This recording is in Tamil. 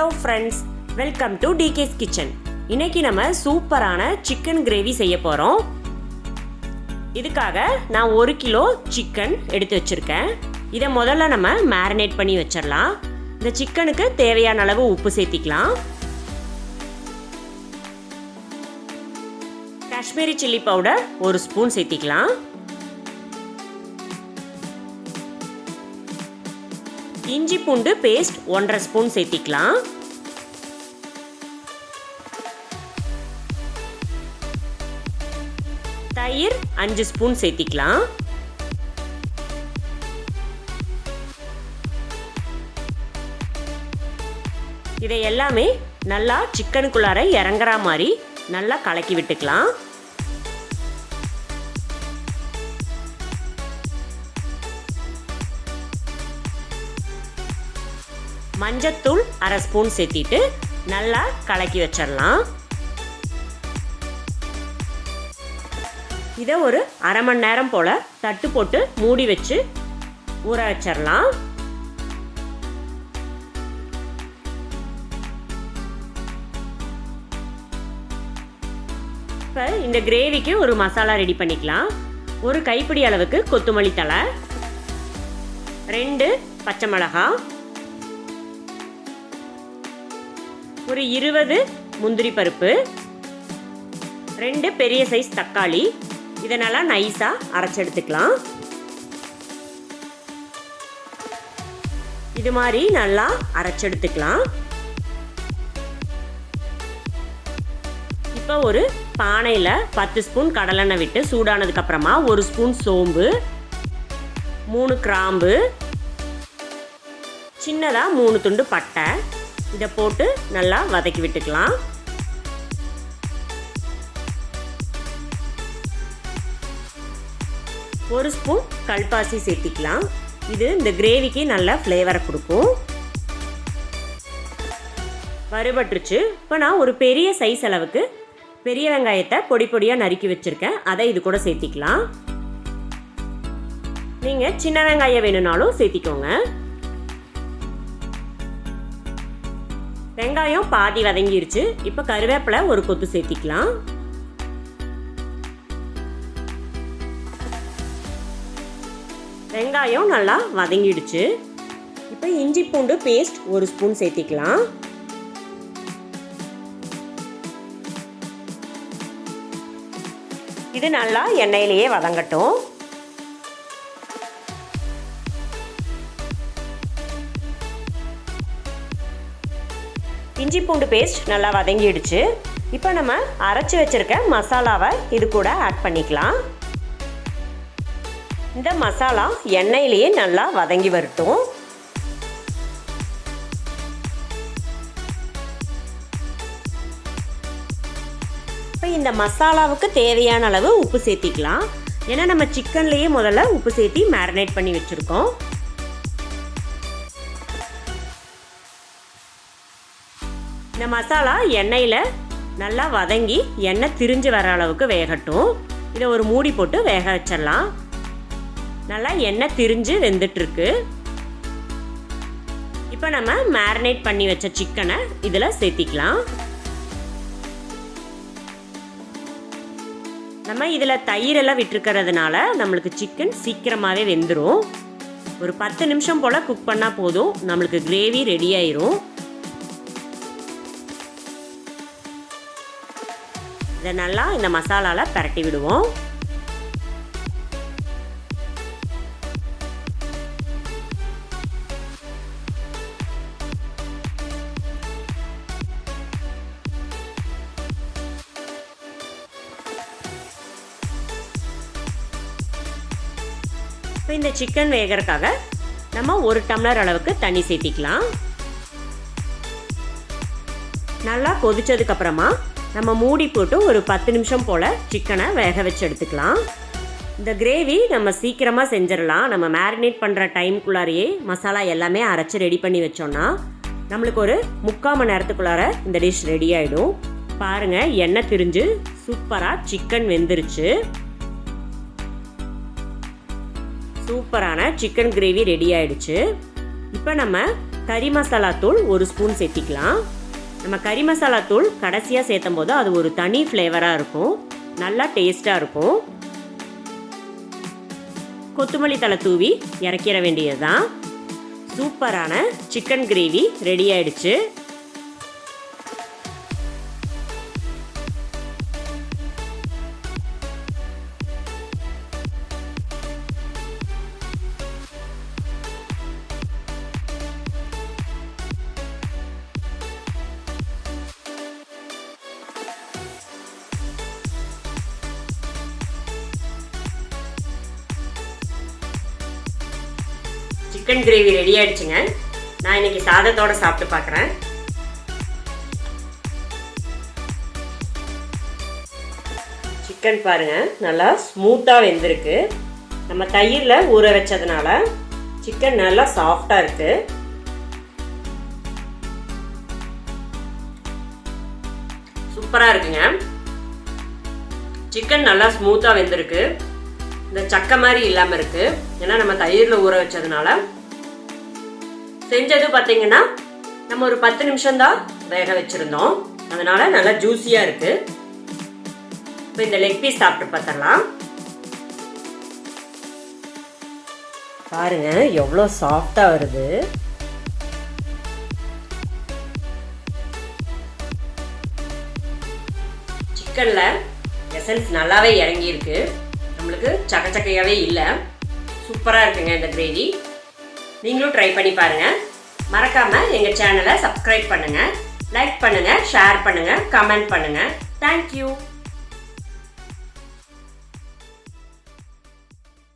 Hello friends, welcome to decays kitchen. இன்னைக்கு நம்ம சூப்பரான சிக்கன் கிரேவி செய்ய போகிறோம். இதுக்காக நான் 1 கிலோ சிக்கன் எடுத்து வச்சுருக்கேன். இதை முதல்ல நம்ம மேரினேட் பண்ணி வச்சிடலாம். இந்த சிக்கனுக்கு தேவையான அளவு உப்பு சேர்த்திக்கலாம். காஷ்மீரி சில்லி பவுடர் 1 ஸ்பூன் சேர்த்திக்கலாம். இஞ்சி பூண்டு பேஸ்ட் 1.5 ஸ்பூன் சேர்த்திக்கலாம். தயிர் 5 ஸ்பூன் சேர்த்திக்கலாம். இதை எல்லாமே நல்லா சிக்கனுக்குள்ளார இறங்குற மாதிரி நல்லா கலக்கி விட்டுக்கலாம். மஞ்சத்தூள் 1/2 ஸ்பூன் சேர்த்திட்டு நல்லா கலக்கி வச்சிடலாம். இதை ஒரு அரை மணி நேரம் போல் தட்டு போட்டு மூடி வச்சு ஊற வச்சிடலாம். இப்போ இந்த கிரேவிக்கு ஒரு மசாலா ரெடி பண்ணிக்கலாம். ஒரு கைப்பிடி அளவுக்கு கொத்தமல்லி தழை, 2 பச்சை மிளகாய், ஒரு 20 முந்திரி பருப்பு, 2 பெரிய சைஸ் தக்காளி. இதை நல்லா நைஸாக அரைச்சி எடுத்துக்கலாம். இது மாதிரி நல்லா அரைச்சி எடுத்துக்கலாம். இப்போ ஒரு பானையில் 10 ஸ்பூன் கடலெண்ணெய் விட்டு சூடானதுக்கு அப்புறமா 1 ஸ்பூன் சோம்பு, 3 கிராம்பு, சின்னதாக 3 துண்டு பட்டை இதை போட்டு நல்லா வதக்கி விட்டுக்கலாம். ஒரு ஸ்பூன் கல்பாசி சேர்த்திக்கலாம். இது இந்த கிரேவிக்கு நல்ல ஃப்ளேவரை கொடுக்கும். வறுபட்டுருச்சு. இப்போ நான் ஒரு பெரிய சைஸ் அளவுக்கு பெரிய வெங்காயத்தை பொடி பொடியாக நறுக்கி வச்சுருக்கேன். அதை இது கூட சேர்த்திக்கலாம். நீங்கள் சின்ன வெங்காயம் வேணும்னாலும் சேர்த்திக்கோங்க. வெங்காயம் பாதி வதங்கிருச்சு. இப்போ கருவேப்பிலை ஒரு கொத்து சேர்த்திக்கலாம். வெங்காயம் நல்லா வதங்கிடுச்சு. இப்போ இஞ்சி பூண்டு பேஸ்ட் 1 ஸ்பூன் சேர்த்திக்கலாம். இது நல்லா எண்ணெயிலேயே வதங்கட்டும். இஞ்சி பூண்டு பேஸ்ட் நல்லா வதங்கிடுச்சு. இப்போ நம்ம அரைச்சி வச்சிருக்க மசாலாவை இது கூட ஆட் பண்ணிக்கலாம். இந்த மசாலா எண்ணெயிலேயே நல்லா வதங்கி வரட்டும். இப்போ இந்த மசாலாவுக்கு தேவையான அளவு உப்பு சேர்த்திக்கலாம். ஏன்னா நம்ம சிக்கன்லேயே முதல்ல உப்பு சேர்த்தி மேரினேட் பண்ணி வச்சுருக்கோம். இந்த மசாலா எண்ணெயில் நல்லா வதங்கி எண்ணெய் திரிஞ்சு வர அளவுக்கு வேகட்டும். இதை ஒரு மூடி போட்டு வேக வச்சிடலாம். நல்லா எண்ணெய் திரிஞ்சு வெந்துட்டுருக்கு. இப்போ நம்ம மேரினேட் பண்ணி வச்ச சிக்கனை இதில் சேர்த்திக்கலாம். நம்ம இதில் தயிரெல்லாம் விட்டுருக்கிறதுனால நம்மளுக்கு சிக்கன் சீக்கிரமாகவே வெந்துடும். ஒரு 10 நிமிஷம் போல் குக் பண்ணால் போதும், நம்மளுக்கு கிரேவி ரெடி ஆயிரும். இதை நல்லா இந்த மசாலாவில் பரட்டி விடுவோம். இப்போ இந்த சிக்கன் வேகறதுக்காக நம்ம 1 டம்ளர் அளவுக்கு தண்ணி சேர்த்திக்கலாம். நல்லா கொதிச்சதுக்கப்புறமா நம்ம மூடி போட்டு ஒரு 10 நிமிஷம் போல் சிக்கனை வேக வச்சு எடுத்துக்கலாம். இந்த கிரேவி நம்ம சீக்கிரமாக செஞ்சிடலாம். நம்ம மேரினேட் பண்ணுற டைமுக்குள்ளாரையே மசாலா எல்லாமே அரைச்சி ரெடி பண்ணி வச்சோன்னா நம்மளுக்கு ஒரு 3/4 மணி நேரத்துக்குள்ளார இந்த டிஷ் ரெடி ஆகிடும். பாருங்கள், எண்ணெய் திரிஞ்சு சூப்பராக சிக்கன் வெந்துருச்சு. சூப்பரான சிக்கன் கிரேவி ரெடி ஆயிடுச்சு. இப்போ நம்ம கறி மசாலா தூள் 1 ஸ்பூன் சேர்த்திக்கலாம். நம்ம கறி மசாலா தூள் கடைசியாக சேர்த்தும் போது அது ஒரு தனி ஃப்ளேவராக இருக்கும், நல்லா டேஸ்ட்டாக இருக்கும். கொத்தமல்லி தழை தூவி இறக்கிற வேண்டியது தான். சூப்பரான சிக்கன் கிரேவி ரெடி ஆயிடுச்சு. சிக்கன் கிரேவி ரெடி ஆயிடுச்சுங்க. நான் இன்னைக்கு சாதத்தோட சாப்பிட்டு பார்க்குறேன். சிக்கன் பாருங்க, நல்லா ஸ்மூத்தாக வெந்திருக்கு. நம்ம தயிரில் ஊற வச்சதுனால சிக்கன் நல்லா சாஃப்டாக இருக்கு. சூப்பராக இருக்குங்க. சிக்கன் நல்லா ஸ்மூத்தாக வெந்திருக்கு. இந்த சக்கை மாதிரி இல்லாமல் இருக்கு, ஏன்னா நம்ம தயிரில் ஊற வச்சதுனால. செஞ்சது பார்த்தீங்கன்னா நம்ம ஒரு 10 நிமிஷம் தான் வேக வச்சிருந்தோம், அதனால நல்லா ஜூஸியாக இருக்கு. இப்போ இந்த லெக் பீஸ் சாப்பிட்டு பார்த்துடலாம். பாருங்க எவ்வளோ சாஃப்டாக வருது. சிக்கன்ல எசன்ஸ் நல்லாவே இறங்கியிருக்கு, நம்மளுக்கு சக்கச்சக்கையாகவே இல்லை. சூப்பராக இருக்குங்க இந்த கிரேவி. நீங்களும் ட்ரை பண்ணி பாருங்கள். மறக்காமல் எங்கள் சேனலை சப்ஸ்கிரைப் பண்ணுங்கள், லைக் பண்ணுங்கள், ஷேர் பண்ணுங்கள், கமெண்ட் பண்ணுங்கள். தேங்க்யூ.